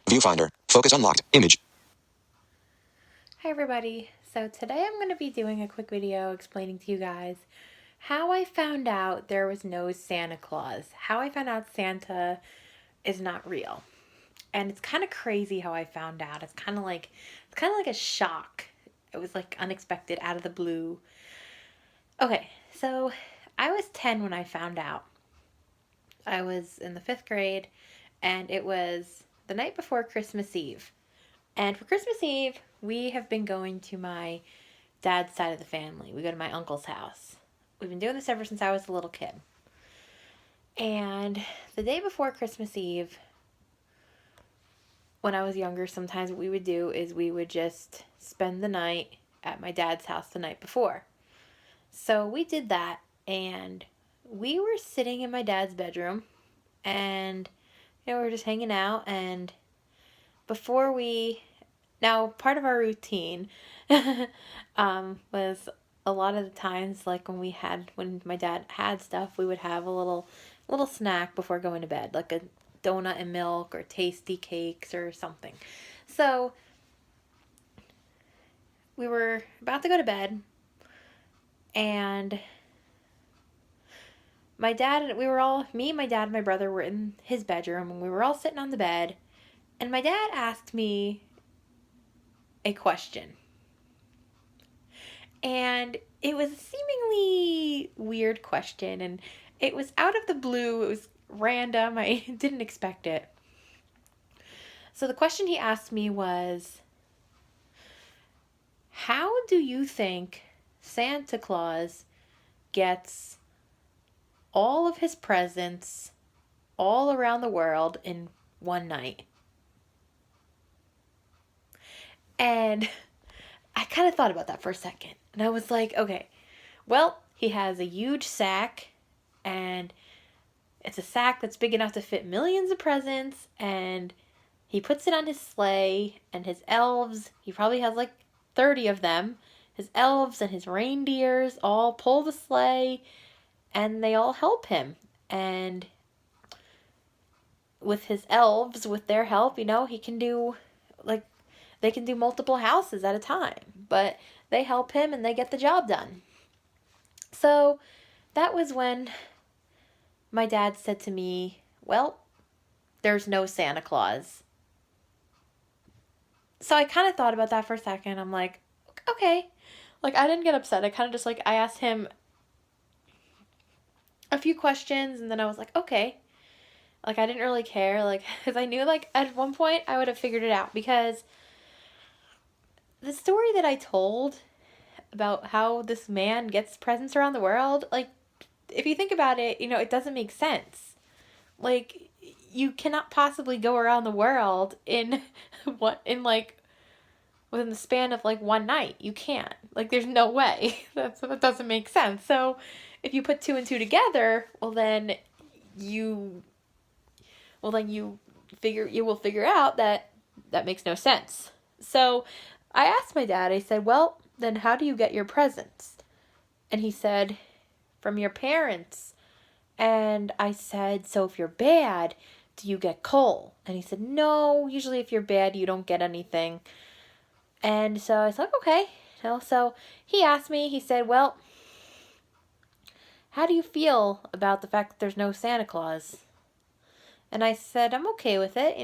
Viewfinder. Focus unlocked. Image. Hi everybody. So today I'm going to be doing a quick video explaining to you guys how I found out there was no Santa Claus. How I found out Santa is not real. And it's kind of crazy how I found out. It's kind of like a shock. It was like unexpected, out of the blue. Okay, so I was 10 when I found out. I was in the 5th grade and it was the night before Christmas Eve. And for Christmas Eve, we have been going to my dad's side of the family. We go to my uncle's house. We've been doing this ever since I was a little kid. And the day before Christmas Eve, when I was younger, sometimes what we would do is we would just spend the night at my dad's house the night before. So we did that, and we were sitting in my dad's bedroom, and we were just hanging out. And before we now, part of our routine was a lot of the times, like when my dad had stuff, we would have a little snack before going to bed, like a donut and milk or tasty cakes or something. So we were about to go to bed, and me, my dad, and my brother were in his bedroom, and we were all sitting on the bed, and my dad asked me a question. And it was a seemingly weird question, and it was out of the blue. It was random. I didn't expect it. So the question he asked me was, how do you think Santa Claus gets all of his presents all around the world in one night? And I kind of thought about that for a second. And I was like, okay, well, he has a huge sack, and it's a sack that's big enough to fit millions of presents, and he puts it on his sleigh, and his elves, he probably has like 30 of them. His elves and his reindeers all pull the sleigh, and they all help him. And with his elves, with their help, he can do, like, they can do multiple houses at a time. But they help him and they get the job done. So that was when my dad said to me, well, there's no Santa Claus. So I kind of thought about that for a second. I'm like, okay. Like, I didn't get upset. I kind of just, like, I asked him a few questions, and then I was like, okay. Like, I didn't really care, like, because I knew, like, at one point I would have figured it out, because the story that I told about how this man gets presents around the world, like, if you think about it, it doesn't make sense. Like, you cannot possibly go around the world in like within the span of like one night. You can't. Like, there's no way. That doesn't make sense. So if you put two and two together, you you will figure out that that makes no sense. So I asked my dad, I said, well, then how do you get your presents? And he said, from your parents. And I said, so if you're bad, do you get coal? And he said, no, usually if you're bad, you don't get anything. And so I was like, okay. So he asked me, he said, well, how do you feel about the fact that there's no Santa Claus? And I said, I'm okay with it.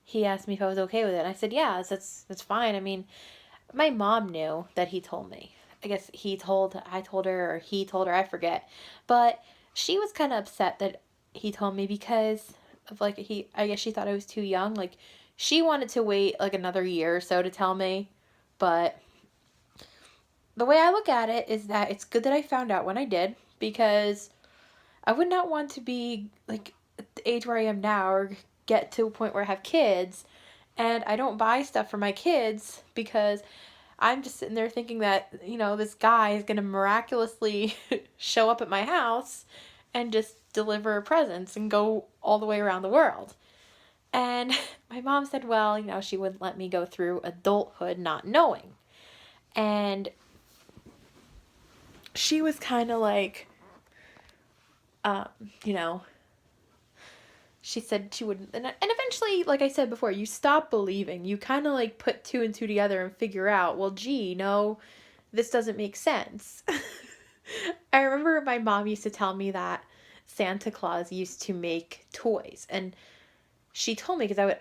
He asked me if I was okay with it. And I said, yeah, that's fine. I mean, my mom knew that he told me. I guess I told her, or he told her, I forget. But she was kind of upset that he told me, because of, like, I guess she thought I was too young. Like, she wanted to wait like another year or so to tell me. But the way I look at it is that it's good that I found out when I did, because I would not want to be like at the age where I am now, or get to a point where I have kids and I don't buy stuff for my kids, because I'm just sitting there thinking that, this guy is going to miraculously show up at my house and just deliver presents and go all the way around the world. And my mom said, well, she wouldn't let me go through adulthood not knowing. And she was kind of like, um, you know, she said she wouldn't. And eventually, like I said before, you stop believing. You kind of like put two and two together and figure out, well, gee, no, this doesn't make sense. I remember my mom used to tell me that Santa Claus used to make toys. And she told me, because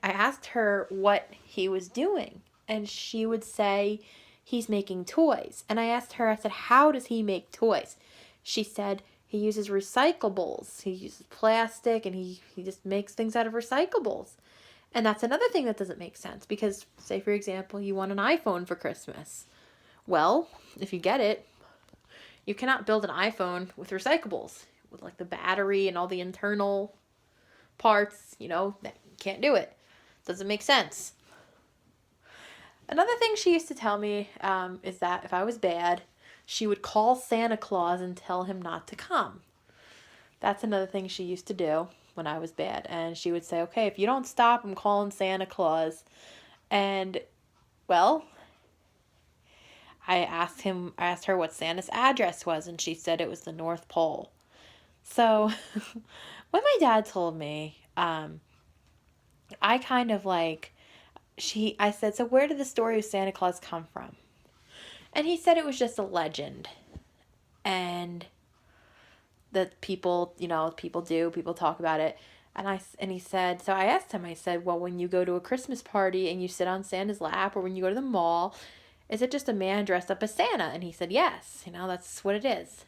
I asked her what he was doing. And she would say, he's making toys. And I asked her, I said, how does he make toys? She said, he uses recyclables. He uses plastic and he just makes things out of recyclables. And that's another thing that doesn't make sense because, say, for example, you want an iPhone for Christmas. Well, if you get it, you cannot build an iPhone with recyclables, with like the battery and all the internal parts, you can't do it. Doesn't make sense. Another thing she used to tell me is that if I was bad, she would call Santa Claus and tell him not to come. That's another thing she used to do when I was bad. And she would say, okay, if you don't stop, I'm calling Santa Claus. And, well, I asked her what Santa's address was, and she said it was the North Pole. So, when my dad told me, I kind of like, I said, so where did the story of Santa Claus come from? And he said it was just a legend. And that people talk about it. And he said, so I asked him, I said, well, when you go to a Christmas party and you sit on Santa's lap, or when you go to the mall, is it just a man dressed up as Santa? And he said, yes, that's what it is.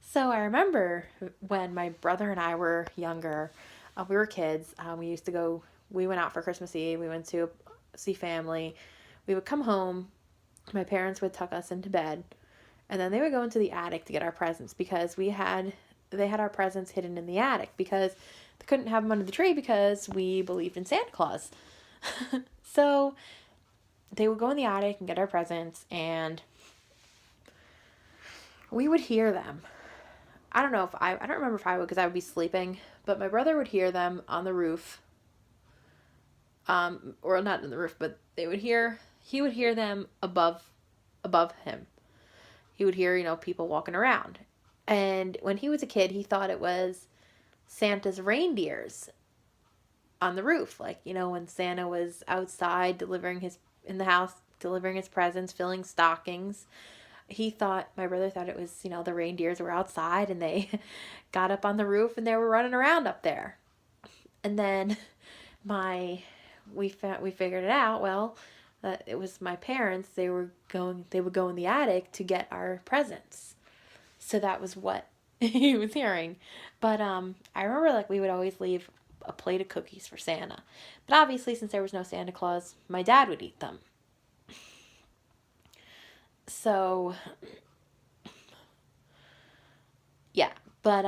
So I remember when my brother and I were younger, we were kids, we went out for Christmas Eve, we went to see family, we would come home, my parents would tuck us into bed, and then they would go into the attic to get our presents because they had our presents hidden in the attic because they couldn't have them under the tree because we believed in Santa Claus. So they would go in the attic and get our presents, and we would hear them. I don't remember if I would, because I would be sleeping, but my brother would hear them on the roof. Or not on the roof, but he would hear them above him. He would hear, people walking around. And when he was a kid, he thought it was Santa's reindeers on the roof. Like, when Santa was outside in the house, delivering his presents, filling stockings. My brother thought it was, the reindeers were outside and they got up on the roof and they were running around up there. And then we figured it out, well, that it was my parents, they would go in the attic to get our presents. So that was what he was hearing. But I remember we would always leave a plate of cookies for Santa. But obviously, since there was no Santa Claus, my dad would eat them. So yeah, but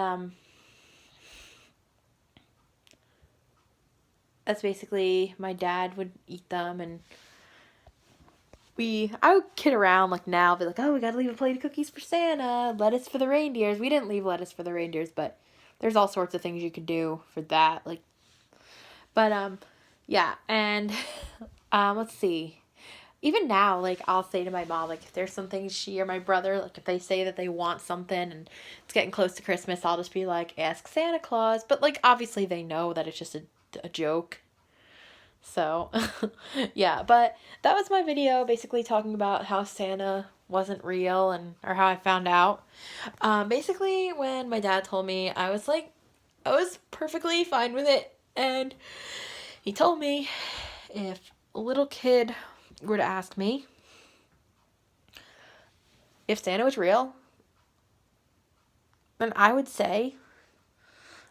that's basically, my dad would eat them, and I would kid around now, be like, oh, we gotta leave a plate of cookies for Santa, lettuce for the reindeers. We didn't leave lettuce for the reindeers, but there's all sorts of things you could do for that, but yeah, and let's see. Even now, I'll say to my mom, if there's some things she or my brother, if they say that they want something and it's getting close to Christmas, I'll just be like, ask Santa Claus. But, obviously they know that it's just a joke. So, yeah. But that was my video, basically talking about how Santa wasn't real or how I found out. Basically, when my dad told me, I was perfectly fine with it. And he told me if a little kid were to ask me if Santa was real, then I would say,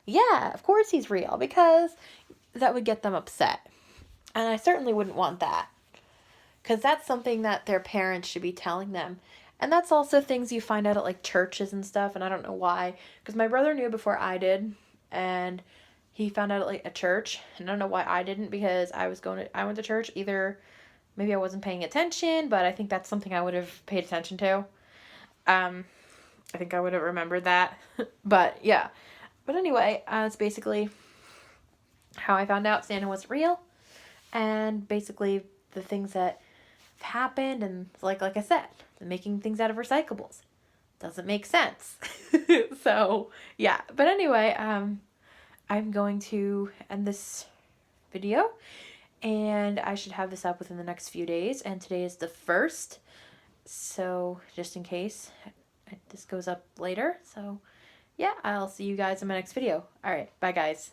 yeah, of course he's real, because that would get them upset. And I certainly wouldn't want that, because that's something that their parents should be telling them. And that's also things you find out at churches and stuff, and I don't know why, because my brother knew before I did, and he found out at a church, and I don't know why I didn't, because I went to church. Either maybe I wasn't paying attention, but I think that's something I would have paid attention to. I think I would have remembered that. But yeah. But anyway, it's basically how I found out Santa wasn't real. And basically the things that have happened, and like I said, making things out of recyclables doesn't make sense. So yeah. But anyway, I'm going to end this video, and I should have this up within the next few days, and today is the 1st, so just in case this goes up later. So yeah, I'll see you guys in my next video. All right, bye guys.